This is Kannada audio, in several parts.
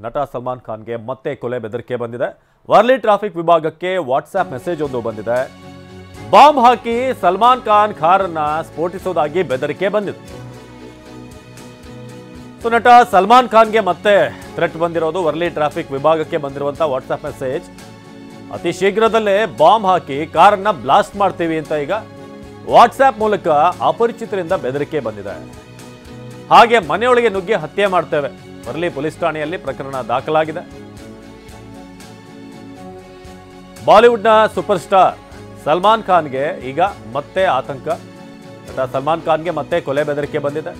ನಟ ಸಲ್ಮಾನ್ ಖಾನ್ಗೆ ಮತ್ತೆ ಕೊಲೆ ಬೆದರಿಕೆ ಬಂದಿದೆ. ವರ್ಲಿ ಟ್ರಾಫಿಕ್ ವಿಭಾಗಕ್ಕೆ ವಾಟ್ಸ್ಆಪ್ ಮೆಸೇಜ್ ಒಂದು ಬಂದಿದೆ. ಬಾಂಬ್ ಹಾಕಿ ಸಲ್ಮಾನ್ ಖಾನ್ ಕಾರನ್ನ ಸ್ಫೋಟಿಸೋದಾಗಿ ಬೆದರಿಕೆ ಬಂದಿದೆ. ನಟ ಸಲ್ಮಾನ್ ಖಾನ್ಗೆ ಮತ್ತೆ ಥ್ರೆಟ್ ಬಂದಿರೋದು. ವರ್ಲಿ ಟ್ರಾಫಿಕ್ ವಿಭಾಗಕ್ಕೆ ಬಂದಿರುವಂತಹ ವಾಟ್ಸ್ಆಪ್ ಮೆಸೇಜ್, ಅತಿ ಶೀಘ್ರದಲ್ಲೇ ಬಾಂಬ್ ಹಾಕಿ ಕಾರನ್ನ ಬ್ಲಾಸ್ಟ್ ಮಾಡ್ತೀವಿ ಅಂತ ಈಗ ವಾಟ್ಸ್ಆಪ್ ಮೂಲಕ ಅಪರಿಚಿತರಿಂದ ಬೆದರಿಕೆ ಬಂದಿದೆ. ಹಾಗೆ ಮನೆಯೊಳಗೆ ನುಗ್ಗಿ ಹತ್ಯೆ ಮಾಡ್ತೇವೆ. ವರ್ಲಿ ಪೊಲೀಸ್ ಠಾಣೆಯಲ್ಲಿ ಪ್ರಕರಣ ದಾಖಲಾಗಿದೆ. ಬಾಲಿವುಡ್ನ ಸೂಪರ್ ಸ್ಟಾರ್ ಸಲ್ಮಾನ್ ಖಾನ್ಗೆ ಈಗ ಮತ್ತೆ ಆತಂಕ. ನಟ ಸಲ್ಮಾನ್ ಖಾನ್ಗೆ ಮತ್ತೆ ಕೊಲೆ ಬೆದರಿಕೆ ಬಂದಿದೆ.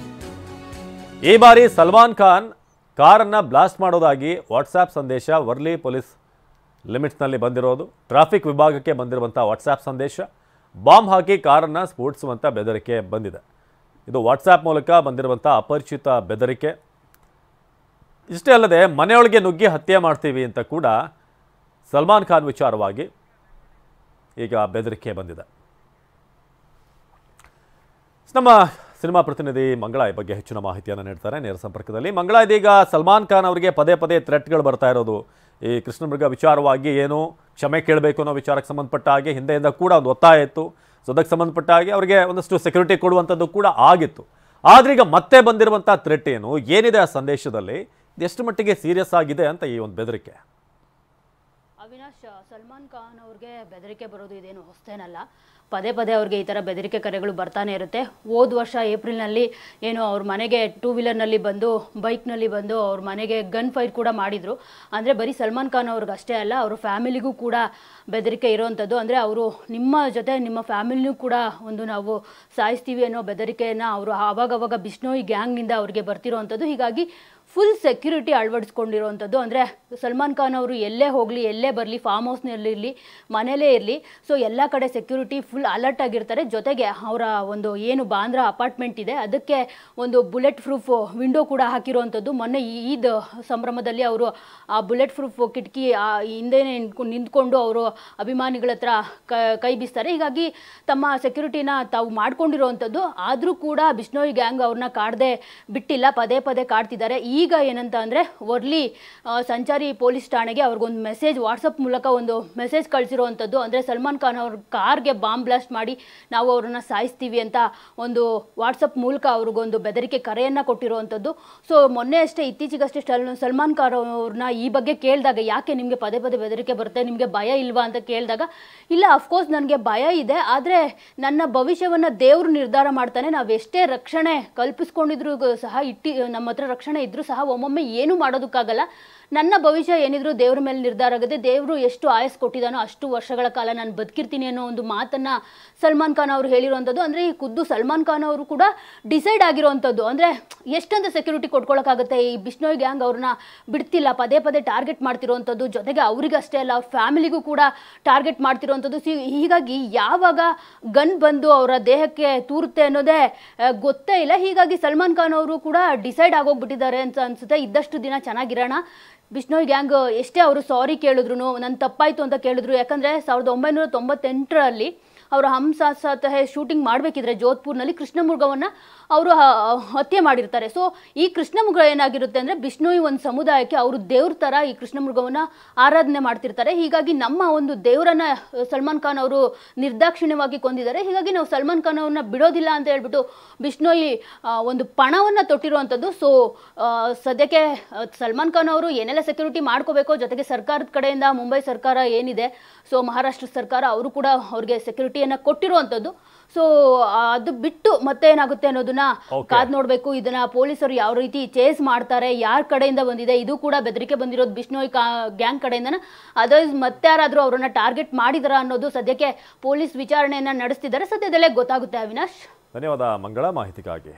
ಈ ಬಾರಿ ಸಲ್ಮಾನ್ ಖಾನ್ ಕಾರನ್ನ ಬ್ಲಾಸ್ಟ್ ಮಾಡೋದಾಗಿ ವಾಟ್ಸ್ಆಪ್ ಸಂದೇಶ ವರ್ಲಿ ಪೊಲೀಸ್ ಲಿಮಿಟ್ಸ್ನಲ್ಲಿ ಬಂದಿರೋದು. ಟ್ರಾಫಿಕ್ ವಿಭಾಗಕ್ಕೆ ಬಂದಿರುವಂತಹ ವಾಟ್ಸ್ಆಪ್ ಸಂದೇಶ, ಬಾಂಬ್ ಹಾಕಿ ಕಾರನ್ನ ಸ್ಫೋಟಿಸುವಂಥ ಬೆದರಿಕೆ ಬಂದಿದೆ. ಇದು ವಾಟ್ಸ್ಆಪ್ ಮೂಲಕ ಬಂದಿರುವಂಥ ಅಪರಿಚಿತ ಬೆದರಿಕೆ. ಇಷ್ಟೇ ಅಲ್ಲದೆ ಮನೆಯೊಳಗೆ ನುಗ್ಗಿ ಹತ್ಯೆ ಮಾಡ್ತೀವಿ ಅಂತ ಕೂಡ ಸಲ್ಮಾನ್ ಖಾನ್ ವಿಚಾರವಾಗಿ ಈಗ ಬೆದರಿಕೆ ಬಂದಿದೆ. ನಮ್ಮ ಸಿನಿಮಾ ಪ್ರತಿನಿಧಿ ಮಂಗಳ ಈ ಬಗ್ಗೆ ಹೆಚ್ಚಿನ ಮಾಹಿತಿಯನ್ನು ನೀಡ್ತಾರೆ ನೇರ ಸಂಪರ್ಕದಲ್ಲಿ. ಮಂಗಳ, ಇದೀಗ ಸಲ್ಮಾನ್ ಖಾನ್ ಅವರಿಗೆ ಪದೇ ಪದೇ ಥ್ರೆಟ್ಗಳು ಬರ್ತಾ ಇರೋದು. ಈ ಕೃಷ್ಣಮೃಗ ವಿಚಾರವಾಗಿ ಏನು ಕ್ಷಮೆ ಕೇಳಬೇಕು ಅನ್ನೋ ವಿಚಾರಕ್ಕೆ ಸಂಬಂಧಪಟ್ಟ ಹಾಗೆ ಹಿಂದೆಯಿಂದ ಕೂಡ ಒಂದು ಒತ್ತಾಯ ಇತ್ತು. ಸೊ ಅದಕ್ಕೆ ಸಂಬಂಧಪಟ್ಟ ಹಾಗೆ ಅವರಿಗೆ ಒಂದಷ್ಟು ಸೆಕ್ಯೂರಿಟಿ ಕೊಡುವಂಥದ್ದು ಕೂಡ ಆಗಿತ್ತು. ಆದ್ರೆ ಈಗ ಮತ್ತೆ ಬಂದಿರುವಂಥ ಥ್ರೆಟ್ ಏನಿದೆ ಆ ಸಂದೇಶದಲ್ಲಿ, ಎಷ್ಟು ಮಟ್ಟಿಗೆ ಸೀರಿಯಸ್ ಆಗಿದೆ ಅಂತ ಈ ಒಂದು ಬೆದರಿಕೆ? ಅವಿನಾಶ್, ಸಲ್ಮಾನ್ ಖಾನ್ ಅವ್ರಿಗೆ ಬೆದರಿಕೆ ಬರೋದು ಇದೇನು ಹೊಸತೇನಲ್ಲ. ಪದೇ ಪದೇ ಅವ್ರಿಗೆ ಈ ಥರ ಬೆದರಿಕೆ ಕರೆಗಳು ಬರ್ತಾನೆ ಇರುತ್ತೆ. ಹೋದ ವರ್ಷ ಏಪ್ರಿಲ್ನಲ್ಲಿ ಏನು ಅವ್ರ ಮನೆಗೆ ಟೂ ವೀಲರ್ನಲ್ಲಿ ಬಂದು, ಬೈಕ್ನಲ್ಲಿ ಬಂದು ಅವ್ರ ಮನೆಗೆ ಗನ್ ಫೈರ್ ಕೂಡ ಮಾಡಿದರು. ಅಂದರೆ ಬರೀ ಸಲ್ಮಾನ್ ಖಾನ್ ಅವ್ರಿಗೆ ಅಷ್ಟೇ ಅಲ್ಲ, ಅವ್ರ ಫ್ಯಾಮಿಲಿಗೂ ಕೂಡ ಬೆದರಿಕೆ ಇರೋವಂಥದ್ದು. ಅಂದರೆ ಅವರು ನಿಮ್ಮ ಜೊತೆ ನಿಮ್ಮ ಫ್ಯಾಮಿಲಿನೂ ಕೂಡ ಒಂದು ನಾವು ಸಾಯಿಸ್ತೀವಿ ಅನ್ನೋ ಬೆದರಿಕೆಯನ್ನು ಅವರು ಆವಾಗವಾಗ ಬಿಷ್ಣೋಯ್ ಗ್ಯಾಂಗ್ನಿಂದ ಅವ್ರಿಗೆ ಬರ್ತಿರೋವಂಥದ್ದು. ಹೀಗಾಗಿ ಫುಲ್ ಸೆಕ್ಯೂರಿಟಿ ಅಳವಡಿಸ್ಕೊಂಡಿರೋವಂಥದ್ದು. ಅಂದರೆ ಸಲ್ಮಾನ್ ಖಾನ್ ಅವರು ಎಲ್ಲೇ ಹೋಗಲಿ, ಎಲ್ಲೇ ಬರಲಿ, ಫಾರ್ಮ್ ಹೌಸ್ನಲ್ಲಿರಲಿ, ಮನೇಲೇ ಇರಲಿ, ಸೊ ಎಲ್ಲ ಕಡೆ ಸೆಕ್ಯೂರಿಟಿ ಫುಲ್ ಅಲರ್ಟ್ ಆಗಿರ್ತಾರೆ. ಜೊತೆಗೆ ಅವರ ಒಂದು ಏನು ಬಾಂದ್ರಾ ಅಪಾರ್ಟ್ಮೆಂಟ್ ಇದೆ ಅದಕ್ಕೆ ಒಂದು ಬುಲೆಟ್ ಪ್ರೂಫ್ ವಿಂಡೋ ಕೂಡ ಹಾಕಿರೋವಂಥದ್ದು. ಮೊನ್ನೆ ಈದ್ ಸಂಭ್ರಮದಲ್ಲಿ ಅವರು ಆ ಬುಲೆಟ್ ಪ್ರೂಫ್ ಕಿಟಕಿ ಹಿಂದೆನೇ ನಿಂತ್ಕೊಂಡು ಅವರು ಅಭಿಮಾನಿಗಳ ಹತ್ರ ಕೈ ಬೀಸ್ತಾರೆ. ಹೀಗಾಗಿ ತಮ್ಮ ಸೆಕ್ಯೂರಿಟಿನ ತಾವು ಮಾಡ್ಕೊಂಡಿರೋವಂಥದ್ದು. ಆದರೂ ಕೂಡ ಬಿಷ್ಣೋಯ್ ಗ್ಯಾಂಗ್ ಅವ್ರನ್ನ ಕಾಡದೆ ಬಿಟ್ಟಿಲ್ಲ, ಪದೇ ಪದೇ ಕಾಡ್ತಿದ್ದಾರೆ. ಈಗ ಏನಂತ ಅಂದರೆ ವರ್ಲಿ ಸಂಚಾರಿ ಪೊಲೀಸ್ ಠಾಣೆಗೆ ಅವ್ರಿಗೊಂದು ಮೆಸೇಜ್ ವಾಟ್ಸಪ್ ಮೂಲಕ ಒಂದು ಮೆಸೇಜ್ ಕಳಿಸಿರುವಂಥದ್ದು. ಅಂದರೆ ಸಲ್ಮಾನ್ ಖಾನ್ ಅವ್ರ ಕಾರ್ಗೆ ಬಾಂಬ್ ಬ್ಲಾಸ್ಟ್ ಮಾಡಿ ನಾವು ಅವ್ರನ್ನ ಸಾಯಿಸ್ತೀವಿ ಅಂತ ಒಂದು ವಾಟ್ಸಪ್ ಮೂಲಕ ಅವ್ರಿಗೊಂದು ಬೆದರಿಕೆ ಕರೆಯನ್ನು ಕೊಟ್ಟಿರುವಂಥದ್ದು. ಸೊ ಮೊನ್ನೆ ಅಷ್ಟೇ ಇತ್ತೀಚೆಗಷ್ಟೇ ಸಲ್ಮಾನ್ ಖಾನ್ ಅವ್ರನ್ನ ಈ ಬಗ್ಗೆ ಕೇಳಿದಾಗ, ಯಾಕೆ ನಿಮಗೆ ಪದೇ ಪದೇ ಬೆದರಿಕೆ ಬರುತ್ತೆ, ನಿಮಗೆ ಭಯ ಇಲ್ವಾ ಅಂತ ಕೇಳಿದಾಗ, ಇಲ್ಲ ಅಫ್ಕೋರ್ಸ್ ನನಗೆ ಭಯ ಇದೆ, ಆದರೆ ನನ್ನ ಭವಿಷ್ಯವನ್ನು ದೇವರು ನಿರ್ಧಾರ ಮಾಡ್ತಾನೆ. ನಾವು ಎಷ್ಟೇ ರಕ್ಷಣೆ ಕಲ್ಪಿಸ್ಕೊಂಡಿದ್ರು ಸಹ ನಮ್ಮ ಹತ್ರ ರಕ್ಷಣೆ ಇದ್ರೂ ಸಹ ಒಮ್ಮೊಮ್ಮೆ ಏನೂ ಮಾಡೋದಕ್ಕಾಗಲ್ಲ. ನನ್ನ ಭವಿಷ್ಯ ಏನಿದ್ರು ದೇವ್ರ ಮೇಲೆ ನಿರ್ಧಾರ ಆಗುತ್ತೆ. ದೇವರು ಎಷ್ಟು ಆಯಸ್ ಕೊಟ್ಟಿದ್ದಾನೋ ಅಷ್ಟು ವರ್ಷಗಳ ಕಾಲ ನಾನು ಬದುಕಿರ್ತೀನಿ ಅನ್ನೋ ಒಂದು ಮಾತನ್ನು ಸಲ್ಮಾನ್ ಖಾನ್ ಅವರು ಹೇಳಿರುವಂಥದ್ದು. ಅಂದರೆ ಈ ಖುದ್ದು ಸಲ್ಮಾನ್ ಖಾನ್ ಅವರು ಕೂಡ ಡಿಸೈಡ್ ಆಗಿರೋವಂಥದ್ದು. ಅಂದರೆ ಎಷ್ಟಂತ ಸೆಕ್ಯೂರಿಟಿ ಕೊಟ್ಕೊಳ್ಳೋಕ್ಕಾಗುತ್ತೆ, ಈ ಬಿಷ್ಣೋಯ್ ಗ್ಯಾಂಗ್ ಅವ್ರನ್ನ ಬಿಡ್ತಿಲ್ಲ, ಪದೇ ಪದೇ ಟಾರ್ಗೆಟ್ ಮಾಡ್ತಿರೋವಂಥದ್ದು. ಜೊತೆಗೆ ಅವರಿಗಷ್ಟೇ ಅಲ್ಲ, ಅವ್ರ ಫ್ಯಾಮಿಲಿಗೂ ಕೂಡ ಟಾರ್ಗೆಟ್ ಮಾಡ್ತಿರೋವಂಥದ್ದು. ಹೀಗಾಗಿ ಯಾವಾಗ ಗನ್ ಬಂದು ಅವರ ದೇಹಕ್ಕೆ ತೂರುತ್ತೆ ಅನ್ನೋದೇ ಗೊತ್ತೇ ಇಲ್ಲ. ಹೀಗಾಗಿ ಸಲ್ಮಾನ್ ಖಾನ್ ಅವರು ಕೂಡ ಡಿಸೈಡ್ ಆಗೋಗ್ಬಿಟ್ಟಿದ್ದಾರೆ ಅಂತ ಅನಿಸುತ್ತೆ. ಇದ್ದಷ್ಟು ದಿನ ಚೆನ್ನಾಗಿರೋಣ, ಬಿಷ್ಣೋಯ್ ಗ್ಯಾಂಗ್ ಎಷ್ಟೇ ಅವರು ಸಾರಿ ಕೇಳಿದ್ರು, ನನ್ನ ತಪ್ಪಾಯಿತು ಅಂತ ಕೇಳಿದ್ರು. ಯಾಕಂದರೆ 1998ರಲ್ಲಿ ಅವರು ಹಮ್ ಸಾಥ್ ಸಾಥ್ ಹೈ ಶೂಟಿಂಗ್ ಮಾಡಬೇಕಿದ್ರೆ ಜೋಧ್ಪುರ್ನಲ್ಲಿ ಕೃಷ್ಣಮೃಗವನ್ನು ಅವರು ಹತ್ಯೆ ಮಾಡಿರ್ತಾರೆ. ಸೊ ಈ ಕೃಷ್ಣಮೃಗ ಏನಾಗಿರುತ್ತೆ ಅಂದರೆ ಬಿಷ್ಣೋಯ್ ಒಂದು ಸಮುದಾಯಕ್ಕೆ ಅವರು ದೇವ್ರ ಥರ ಈ ಕೃಷ್ಣಮೃಗವನ್ನು ಆರಾಧನೆ ಮಾಡ್ತಿರ್ತಾರೆ. ಹೀಗಾಗಿ ನಮ್ಮ ಒಂದು ದೇವರನ್ನ ಸಲ್ಮಾನ್ ಖಾನ್ ಅವರು ನಿರ್ದಾಕ್ಷಿಣ್ಯವಾಗಿ ಕೊಂದಿದ್ದಾರೆ. ಹೀಗಾಗಿ ನಾವು ಸಲ್ಮಾನ್ ಖಾನ್ ಅವ್ರನ್ನ ಬಿಡೋದಿಲ್ಲ ಅಂತ ಹೇಳ್ಬಿಟ್ಟು ಬಿಷ್ಣೋಯ್ ಒಂದು ಪಣವನ್ನು ತೊಟ್ಟಿರುವಂಥದ್ದು. ಸೊ ಸದ್ಯಕ್ಕೆ ಸಲ್ಮಾನ್ ಖಾನ್ ಅವರು ಏನೆಲ್ಲ ಸೆಕ್ಯೂರಿಟಿ ಮಾಡ್ಕೋಬೇಕೋ, ಜೊತೆಗೆ ಸರ್ಕಾರದ ಕಡೆಯಿಂದ ಮುಂಬೈ ಸರ್ಕಾರ ಏನಿದೆ, ಸೊ ಮಹಾರಾಷ್ಟ್ರ ಸರ್ಕಾರ ಅವರು ಕೂಡ ಅವ್ರಿಗೆ ಸೆಕ್ಯೂರಿಟಿಯನ್ನು ಕೊಟ್ಟಿರುವಂಥದ್ದು. ಸೊ ಅದು ಬಿಟ್ಟು ಮತ್ತೆ ಏನಾಗುತ್ತೆ ಅನ್ನೋದನ್ನ ಕಾದ್ ನೋಡಬೇಕು. ಇದನ್ನ ಪೊಲೀಸರು ಯಾವ ರೀತಿ ಚೇಸ್ ಮಾಡ್ತಾರೆ, ಯಾರ ಕಡೆಯಿಂದ ಬಂದಿದೆ, ಇದು ಕೂಡ ಬೆದರಿಕೆ ಬಂದಿರೋದು ಬಿಷ್ಣೋಯ್ ಗ್ಯಾಂಗ್ ಕಡೆಯಿಂದನ, ಅದರ್ವೈಸ್ ಮತ್ತೆ ಯಾರಾದರೂ ಅವರನ್ನ ಟಾರ್ಗೆಟ್ ಮಾಡಿದಾರ ಅನ್ನೋದು ಸದ್ಯಕ್ಕೆ ಪೊಲೀಸ್ ವಿಚಾರಣೆಯನ್ನ ನಡೆಸ್ತಿದ್ದಾರೆ. ಸದ್ಯದಲ್ಲೇ ಗೊತ್ತಾಗುತ್ತೆ. ಅವಿನಾಶ್, ಧನ್ಯವಾದ ಮಂಗಳ ಮಾಹಿತಿಗಾಗಿ.